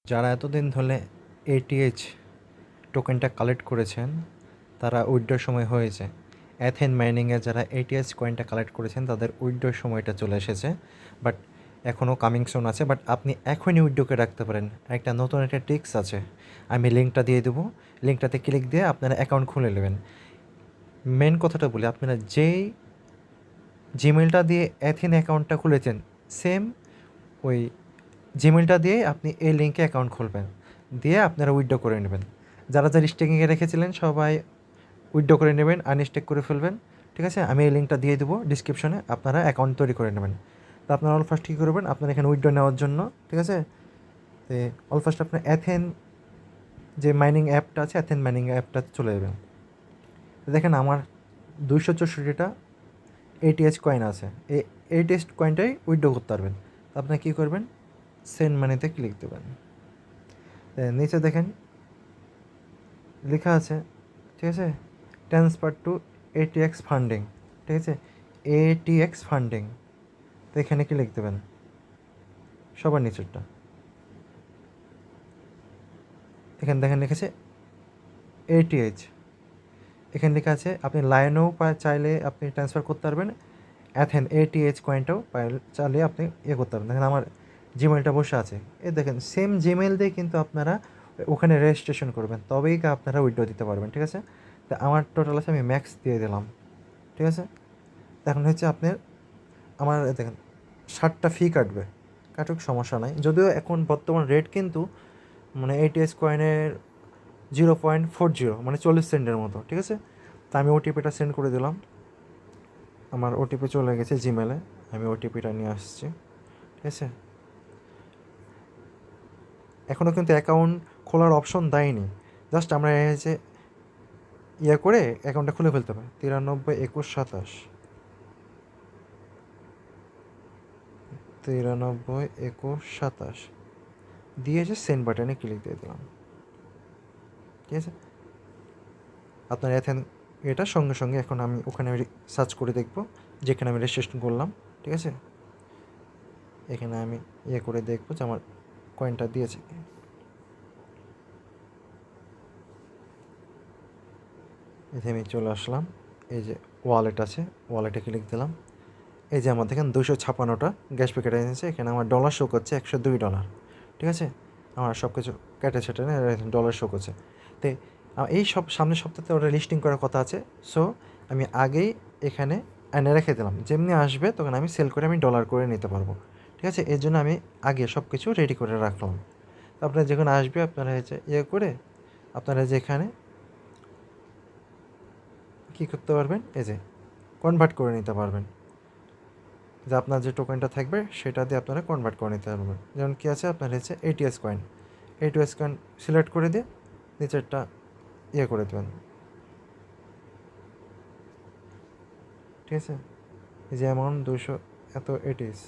যারা এতদিন ধরে এটিএইচ টোকেনটা কালেক্ট করেছেন তারা উইথড্রর সময় হয়েছে। অ্যাথেন মাইনিংয়ে যারা এটিএইচ কয়েনটা কালেক্ট করেছেন তাদের উইথড্রর সময়টা চলে এসেছে, বাট এখনও কামিং সুন আছে। বাট আপনি এখনই উইথড্রকে রাখতে পারেন। একটা নতুন একটা ট্রিক্স আছে, আমি লিঙ্কটা দিয়ে দেবো। লিঙ্কটাতে ক্লিক দিয়ে আপনারা অ্যাকাউন্ট খুলে নেবেন। মেন কথাটা বলি, আপনারা যেই জিমেলটা দিয়ে অ্যাথেন অ্যাকাউন্টটা খুলেছেন সেম ওই জিমেলটা দিয়ে আপনি এই লিঙ্কে অ্যাকাউন্ট খুলবেন, দিয়ে আপনারা উইথড্র করে নেবেন। যারা যারা স্টেকিংয়ে রেখেছিলেন সবাই উইথড্র করে নেবেন, আনস্টেক করে ফেলবেন। ঠিক আছে, আমি এই লিঙ্কটা দিয়ে দেবো ডিসক্রিপশনে, আপনারা অ্যাকাউন্ট তৈরি করে নেবেন। তো আপনারা অল ফার্স্ট কী করবেন, আপনারা এখানে উইথড্র নেওয়ার জন্য, ঠিক আছে, তো অল ফার্স্ট আপনার অ্যাথেন যে মাইনিং অ্যাপটা আছে, অ্যাথেন মাইনিং অ্যাপটাতে চলে যাবেন। তো দেখেন আমার 264টা এটিএইচ কয়েন আছে। এই এটিএইচ কয়েনটাই উইথড্র করতে পারবেন। তো আপনারা কী করবেন, সেন্ড মানিতে ক্লিক দেবেন। নিচে দেখেন লেখা আছে, ঠিক আছে, ট্রান্সফার টু এটিএক্স ফান্ডিং, ঠিক আছে, এটিএক্স ফান্ডিং। তো এখানে কি লিখে দেবেন, সবার নিচেরটা এখানে দেখেন লিখেছে এটিএইচ। এখানে লেখা আছে আপনি লায়নেও চাইলে আপনি ট্রান্সফার করতে পারবেন, অ্যাথেন এটিএইচ কয়েনটাও চাইলে আপনি করতে পারবেন। দেখেন আমার জিমেলটা বসে আছে, দেখেন সেম জিমেল দিয়ে কিন্তু আপনারা ওখানে রেজিস্ট্রেশন করবেন, তবেই আপনারা উইথড্র দিতে পারবেন। ঠিক আছে, তো আমার টোটাল আছে, আমি ম্যাক্স দিয়ে দিলাম। ঠিক আছে, এখন হচ্ছে আপনার আমার দেখেন 60টা ফি কাটবে, কাটুক সমস্যা নাই। যদিও এখন বর্তমান রেট কিন্তু মানে এটিএস কয়েনের 0.40 মানে 40 সেন্টের মতো। ঠিক আছে, তা আমি ওটিপিটা সেন্ড করে দিলাম। আমার ওটিপি চলে গেছে জিমেলে, আমি ওটিপিটা নিয়ে আসছি। ঠিক আছে, এখনও কিন্তু অ্যাকাউন্ট খোলার অপশন দেয়নি, জাস্ট আমরা হচ্ছে করে অ্যাকাউন্টটা খুলে ফেলতে পারি। 93 21 27 93 21 27 দিয়ে সেন্ড বাটনে ক্লিক দিয়ে দিলাম। ঠিক আছে, আপনার এথেন এটা সঙ্গে সঙ্গে এখন আমি ওখানে সার্চ করে দেখব যেখানে আমি রেজিস্ট্রেশন করলাম। ঠিক আছে, এখানে আমি করে দেখবো যে আমার কয়েনটা দিয়েছে। এতে আমি চলে আসলাম, এই যে ওয়ালেট আছে, ওয়ালেটে ক্লিক দিলাম। এই যে আমার দেখেন 256টা গ্যাস প্যাকেট এনেছে, এখানে আমার ডলার শো করছে $102। ঠিক আছে, আমার সব কিছু কেটে ছেটে ডলার শো করছে। তো এই সামনের সপ্তাহে ওরা লিস্টিং করার কথা আছে। সো আমি আগেই এখানে এনে রেখে দিলাম, যেমনি আসবে তখন আমি সেল করে আমি ডলার করে নিতে পারবো। ঠিক আছে, এর জন্য আমি আগে সব কিছু রেডি করে রাখলাম। আপনারা যখন আসবে আপনারা হচ্ছে করে আপনারা যেখানে কী করতে পারবেন, এই যে কনভার্ট করে নিতে পারবেন, যে আপনার যে টোকেনটা থাকবে সেটা দিয়ে আপনারা কনভার্ট করে নিতে পারবেন। যেমন কী আছে আপনার হচ্ছে ATS coin, ATS coin select করে দিয়ে নিচেরটা করে দেবেন। ঠিক আছে, এই যে অ্যামাউন্ট 200 এত এটিএস।